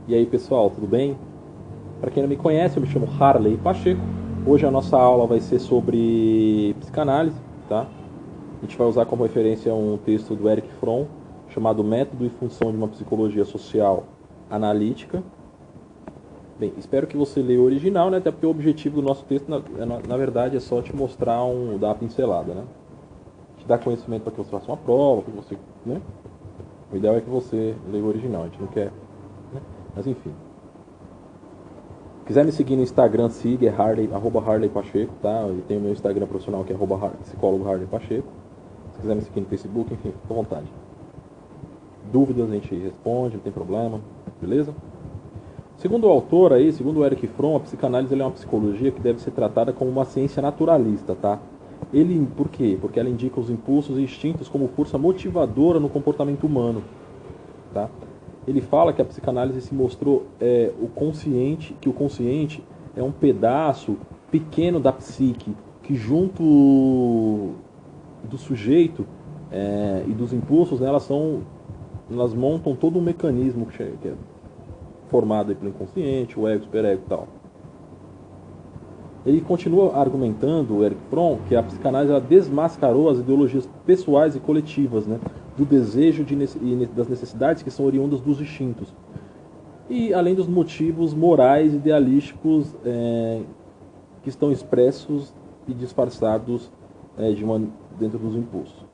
E aí pessoal, tudo bem? Para quem não me conhece, eu me chamo Harley Pacheco. Hoje a nossa aula vai ser sobre psicanálise, tá? A gente vai usar como referência um texto do Erich Fromm, chamado Método e Função de uma Psicologia Social Analítica. Bem, espero que você leia o original, né? Até porque o objetivo do nosso texto, na verdade, é só te mostrar dar uma pincelada, né? Te dar conhecimento para que você faça uma prova, que você, né? O ideal é que você leia o original, a gente não quer, né? Mas enfim. Se quiser me seguir no Instagram, siga, é Harley, @Harley Pacheco, tá? E tem o meu Instagram profissional que é psicólogo Harley Pacheco. Se quiser me seguir no Facebook, enfim, fica à vontade. Dúvidas a gente responde, não tem problema, beleza? Segundo o autor aí, segundo o Erich Fromm, a psicanálise é uma psicologia que deve ser tratada como uma ciência naturalista, tá? Por quê? Porque ela indica os impulsos e instintos como força motivadora no comportamento humano, tá? Ele fala que a psicanálise se mostrou que o consciente é um pedaço pequeno da psique, que junto do sujeito e dos impulsos, né, elas montam todo um mecanismo que é formado pelo inconsciente, o ego, o superego e tal. Ele continua argumentando, o Erich Fromm, que a psicanálise ela desmascarou as ideologias pessoais e coletivas, né, do desejo e das necessidades que são oriundas dos instintos. E além dos motivos morais e idealísticos que estão expressos e disfarçados dentro dos impulsos.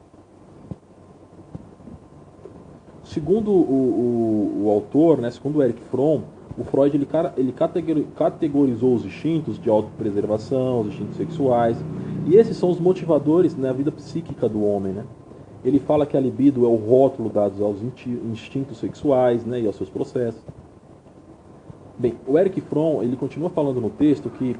Segundo o autor, né, segundo o Erich Fromm, o Freud ele categorizou os instintos de autopreservação, os instintos sexuais, e esses são os motivadores na vida psíquica do homem, né? Ele fala que a libido é o rótulo dado aos instintos sexuais, né, e aos seus processos. Bem, o Erich Fromm ele continua falando no texto que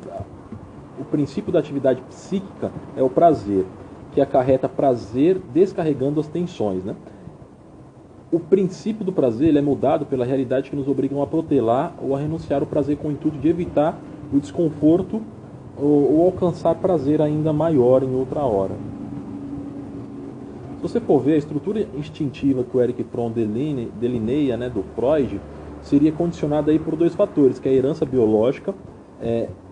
o princípio da atividade psíquica é o prazer, que acarreta prazer descarregando as tensões, né? O princípio do prazer ele é mudado pela realidade que nos obrigam a protelar ou a renunciar ao prazer com o intuito de evitar o desconforto ou alcançar prazer ainda maior em outra hora. Se você for ver, a estrutura instintiva que o Erich Fromm delineia, né, do Freud seria condicionada aí por dois fatores, que é a herança biológica,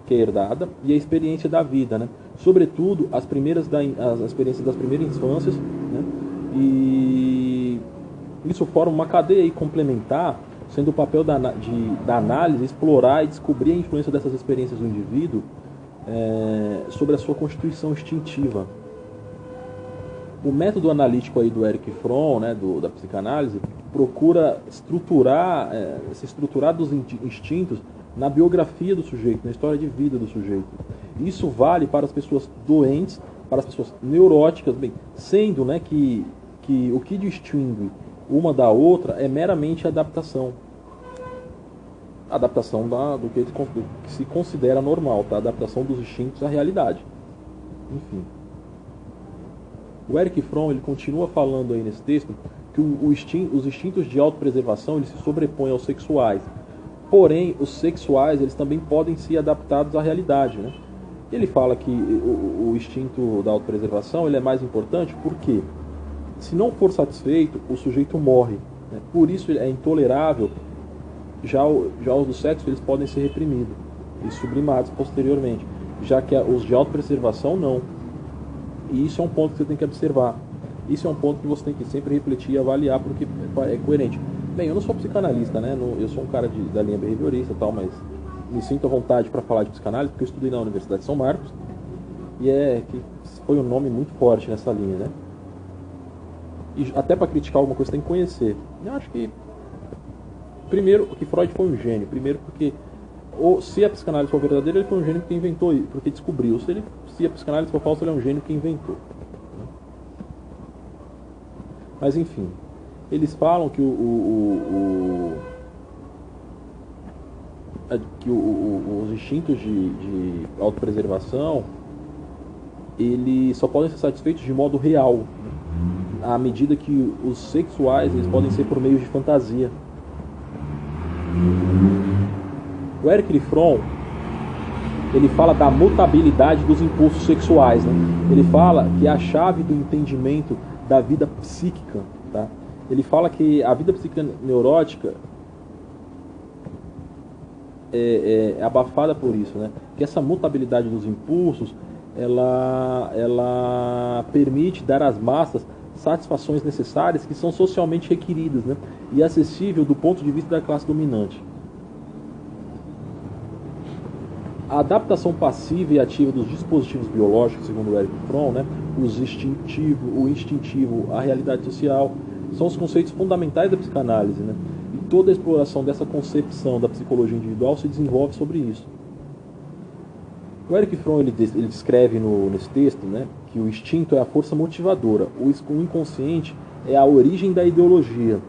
que é herdada, e a experiência da vida, né? Sobretudo as experiências das primeiras infâncias, né? E isso forma uma cadeia aí complementar, sendo o papel da análise explorar e descobrir a influência dessas experiências do indivíduo sobre a sua constituição instintiva. O método analítico aí do Erich Fromm, né, da psicanálise, procura se estruturar dos instintos na biografia do sujeito, na história de vida do sujeito. Isso vale para as pessoas doentes, para as pessoas neuróticas, bem, sendo, né, que o que distingue uma da outra é meramente a adaptação. A adaptação do que se considera normal, tá? A adaptação dos instintos à realidade. Enfim. O Erich Fromm ele continua falando aí nesse texto que os instintos de autopreservação eles se sobrepõem aos sexuais. Porém, os sexuais eles também podem ser adaptados à realidade, né? Ele fala que o instinto da autopreservação ele é mais importante porque se não for satisfeito, o sujeito morre, né? Por isso é intolerável. Já os do sexo eles podem ser reprimidos e sublimados posteriormente, já que os de autopreservação não. E isso é um ponto que você tem que observar. Isso é um ponto que você tem que sempre refletir e avaliar porque é coerente. Bem, eu não sou psicanalista, né? Eu sou um cara da linha behaviorista e tal, mas me sinto à vontade para falar de psicanálise porque eu estudei na Universidade de São Marcos e que foi um nome muito forte nessa linha, né? E até para criticar alguma coisa tem que conhecer. Eu acho que primeiro que Freud foi um gênio, primeiro porque se a psicanálise for verdadeira, ele foi um gênio que inventou isso, porque descobriu. Se a psicanálise for falsa, ele é um gênio que inventou. Mas enfim, eles falam que os instintos de autopreservação eles só podem ser satisfeitos de modo real, à medida que os sexuais eles podem ser por meio de fantasia. O Erich Fromm ele fala da mutabilidade dos impulsos sexuais, né? Ele fala que é a chave do entendimento da vida psíquica, tá? Ele fala que a vida psíquica neurótica é abafada por isso, né? Que essa mutabilidade dos impulsos, ela permite dar às massas satisfações necessárias que são socialmente requeridas, né? E acessível do ponto de vista da classe dominante. A adaptação passiva e ativa dos dispositivos biológicos, segundo o Erich Fromm, né, o instintivo, a realidade social, são os conceitos fundamentais da psicanálise, né? E toda a exploração dessa concepção da psicologia individual se desenvolve sobre isso. O Erich Fromm ele descreve nesse texto, né, que o instinto é a força motivadora, o inconsciente é a origem da ideologia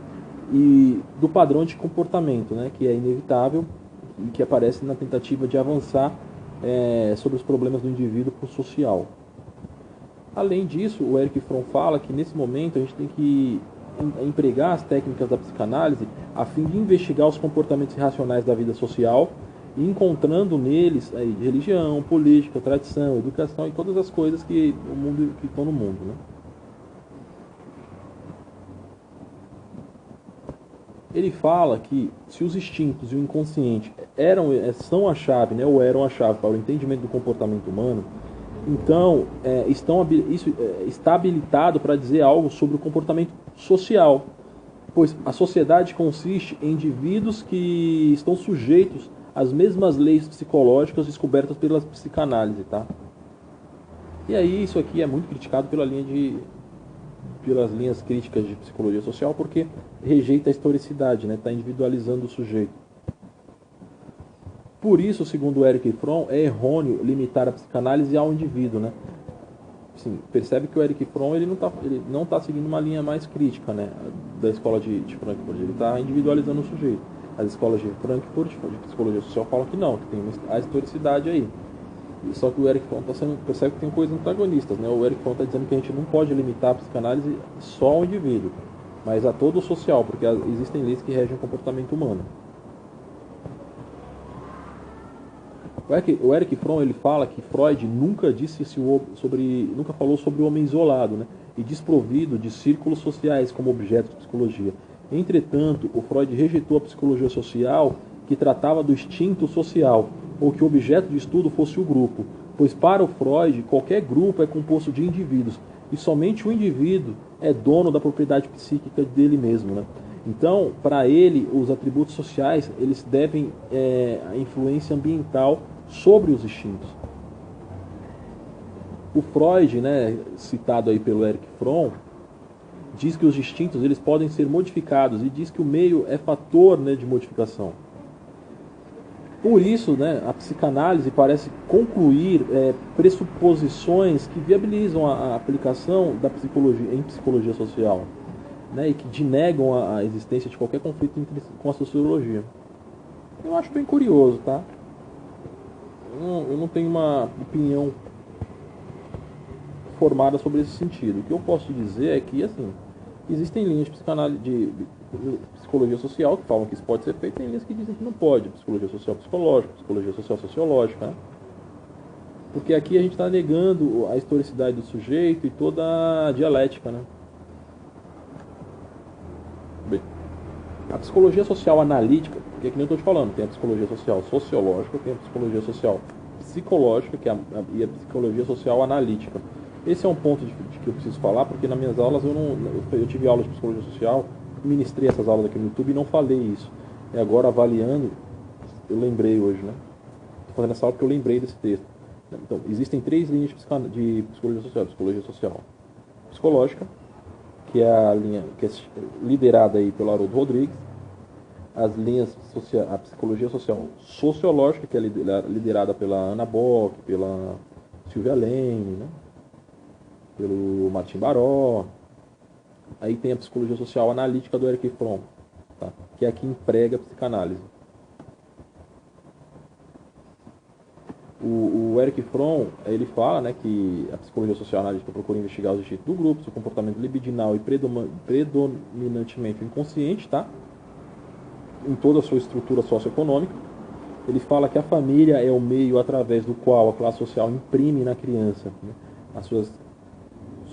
e do padrão de comportamento, né, que é inevitável e que aparece na tentativa de avançar sobre os problemas do indivíduo pro social. Além disso, o Erich Fromm fala que nesse momento a gente tem que empregar as técnicas da psicanálise a fim de investigar os comportamentos irracionais da vida social e encontrando neles religião, política, tradição, educação e todas as coisas que estão no mundo, né? Ele fala que se os instintos e o inconsciente são a chave, né, ou eram a chave para o entendimento do comportamento humano, então isso está habilitado para dizer algo sobre o comportamento social, pois a sociedade consiste em indivíduos que estão sujeitos às mesmas leis psicológicas descobertas pela psicanálise, tá? E aí isso aqui é muito criticado pelas linhas críticas de psicologia social, porque rejeita a historicidade, né? Está individualizando o sujeito. Por isso, segundo Erich Fromm, é errôneo limitar a psicanálise ao indivíduo, né? Assim, percebe que o Erich Fromm ele não tá seguindo uma linha mais crítica, né, da escola de Frankfurt, ele está individualizando o sujeito. As escolas de Frankfurt, de psicologia social, falam que não, que tem a historicidade aí. Só que o Erich Fromm percebe que tem coisas antagonistas, né? O Erich Fromm está dizendo que a gente não pode limitar a psicanálise só ao indivíduo, mas a todo o social, porque existem leis que regem o comportamento humano. O Erich Fromm ele fala que Freud nunca falou sobre o homem isolado, né, e desprovido de círculos sociais como objeto de psicologia. Entretanto, o Freud rejeitou a psicologia social que tratava do instinto social, ou que o objeto de estudo fosse o grupo, pois para o Freud qualquer grupo é composto de indivíduos e somente o indivíduo é dono da propriedade psíquica dele mesmo, né? Então, para ele, os atributos sociais eles devem a influência ambiental sobre os instintos. O Freud, né, citado aí pelo Erich Fromm, diz que os instintos eles podem ser modificados e diz que o meio é fator, né, de modificação. Por isso, né, a psicanálise parece concluir pressuposições que viabilizam a aplicação da psicologia em psicologia social, né, e que denegam a existência de qualquer conflito com a sociologia. Eu acho bem curioso, tá? Eu não tenho uma opinião formada sobre esse sentido. O que eu posso dizer é que, assim, existem linhas de psicologia social que falam que isso pode ser feito, tem linhas que dizem que não pode. Psicologia social psicológica, psicologia social sociológica, né? Porque aqui a gente está negando a historicidade do sujeito e toda a dialética, né? Bem, a psicologia social analítica, que é que nem eu estou te falando, tem a psicologia social sociológica, tem a psicologia social psicológica e a psicologia social analítica. Esse é um ponto de que eu preciso falar, porque nas minhas aulas eu tive aulas de psicologia social, ministrei essas aulas aqui no YouTube e não falei isso. E agora avaliando, eu lembrei hoje, né? Estou fazendo essa aula porque eu lembrei desse texto. Então, existem 3 linhas de psicologia social. Psicologia social psicológica, que é a linha que é liderada aí pelo Haroldo Rodrigues, a psicologia social sociológica, que é liderada pela Ana Bock, pela Silvia Lane, né? Pelo Martim Baró. Aí tem a psicologia social analítica do Erich Fromm, tá? Que é a que emprega a psicanálise. O Erich Fromm, ele fala, né, que a psicologia social analítica procura investigar os instintos do grupo, seu comportamento libidinal e predominantemente inconsciente, tá? Em toda a sua estrutura socioeconômica. Ele fala que a família é o meio através do qual a classe social imprime na criança, né, as suas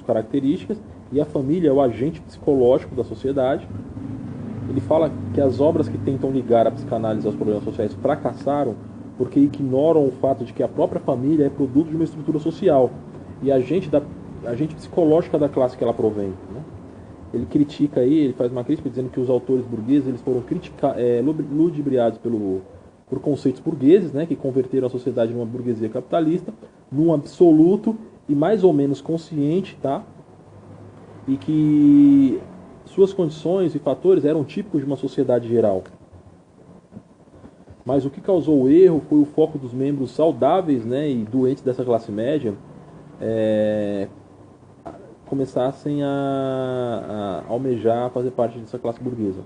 características, e a família é o agente psicológico da sociedade. Ele Ele fala que as obras que tentam ligar a psicanálise aos problemas sociais fracassaram porque ignoram o fato de que a própria família é produto de uma estrutura social e agente psicológica da classe que ela provém, né? Ele critica aí, ele faz uma crítica dizendo que os autores burgueses eles foram ludibriados por conceitos burgueses, né, que converteram a sociedade numa burguesia capitalista, num absoluto e mais ou menos consciente, tá? E que suas condições e fatores eram típicos de uma sociedade geral. Mas o que causou o erro foi o foco dos membros saudáveis, né, e doentes dessa classe média começassem a almejar fazer parte dessa classe burguesa.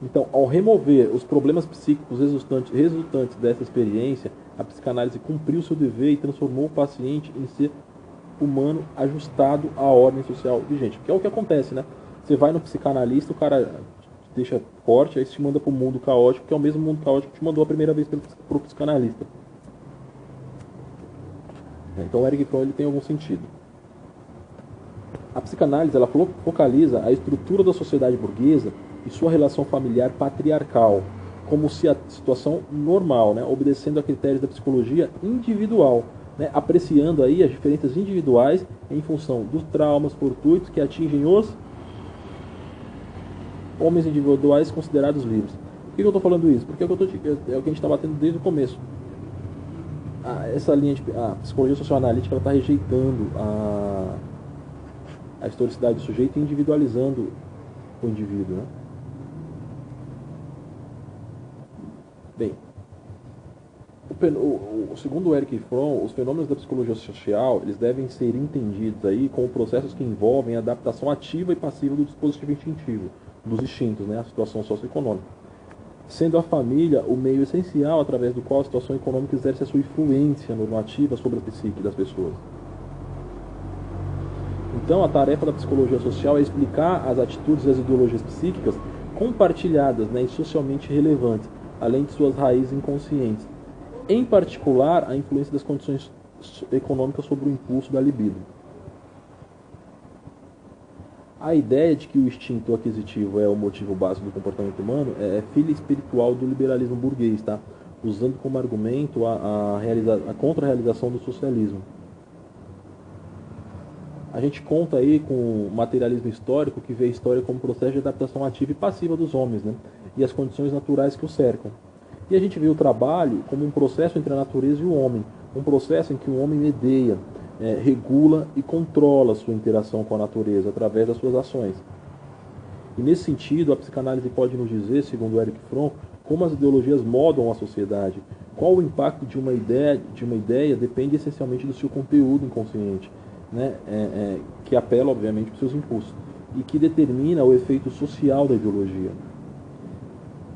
Então, ao remover os problemas psíquicos resultantes dessa experiência, a psicanálise cumpriu seu dever e transformou o paciente em ser humano ajustado à ordem social vigente. Que é o que acontece, né? Você vai no psicanalista, o cara te deixa forte, aí te manda para o mundo caótico, que é o mesmo mundo caótico que te mandou a primeira vez para o psicanalista. Então o Erich Fromm ele tem algum sentido. A psicanálise ela focaliza a estrutura da sociedade burguesa e sua relação familiar patriarcal, como se a situação normal, né, obedecendo a critérios da psicologia individual, né, apreciando aí as diferenças individuais em função dos traumas fortuitos que atingem os homens individuais considerados livres. Por que eu estou falando isso? Porque é o que a gente está batendo desde o começo. Essa linha de psicologia socioanalítica ela está rejeitando a historicidade do sujeito e individualizando o indivíduo, né? Bem, segundo o Erich Fromm, os fenômenos da psicologia social eles devem ser entendidos aí como processos que envolvem a adaptação ativa e passiva do dispositivo instintivo, dos instintos, né, à situação socioeconômica, sendo a família o meio essencial através do qual a situação econômica exerce a sua influência normativa sobre a psique das pessoas. Então, a tarefa da psicologia social é explicar as atitudes e as ideologias psíquicas compartilhadas, né, e socialmente relevantes, além de suas raízes inconscientes. Em particular, a influência das condições econômicas sobre o impulso da libido. A ideia de que o instinto aquisitivo é o motivo básico do comportamento humano é filha espiritual do liberalismo burguês, tá? Usando como argumento a contra-realização do socialismo. A gente conta aí com o materialismo histórico, que vê a história como processo de adaptação ativa e passiva dos homens, né? E as condições naturais que o cercam. E a gente vê o trabalho como um processo entre a natureza e o homem, um processo em que o homem medeia, regula e controla sua interação com a natureza através das suas ações. E nesse sentido, a psicanálise pode nos dizer, segundo Erich Fromm, como as ideologias moldam a sociedade, qual o impacto de uma ideia depende essencialmente do seu conteúdo inconsciente, né? Que apela, obviamente, para os seus impulsos, e que determina o efeito social da ideologia.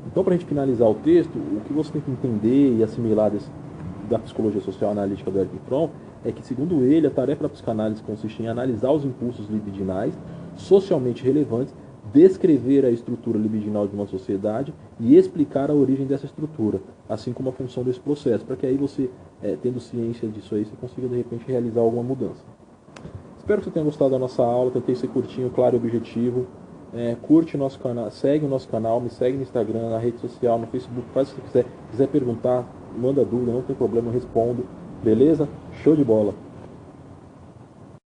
Então, para a gente finalizar o texto, o que você tem que entender e assimilar da psicologia social analítica do Erich Fromm é que, segundo ele, a tarefa da psicanálise consiste em analisar os impulsos libidinais socialmente relevantes, descrever a estrutura libidinal de uma sociedade e explicar a origem dessa estrutura, assim como a função desse processo, para que aí você, tendo ciência disso aí, você consiga, de repente, realizar alguma mudança. Espero que você tenha gostado da nossa aula, tentei ser curtinho, claro e objetivo. Curte o nosso canal, segue o nosso canal, me segue no Instagram, na rede social, no Facebook, faz o que você quiser perguntar, manda dúvida, não tem problema, eu respondo. Beleza? Show de bola!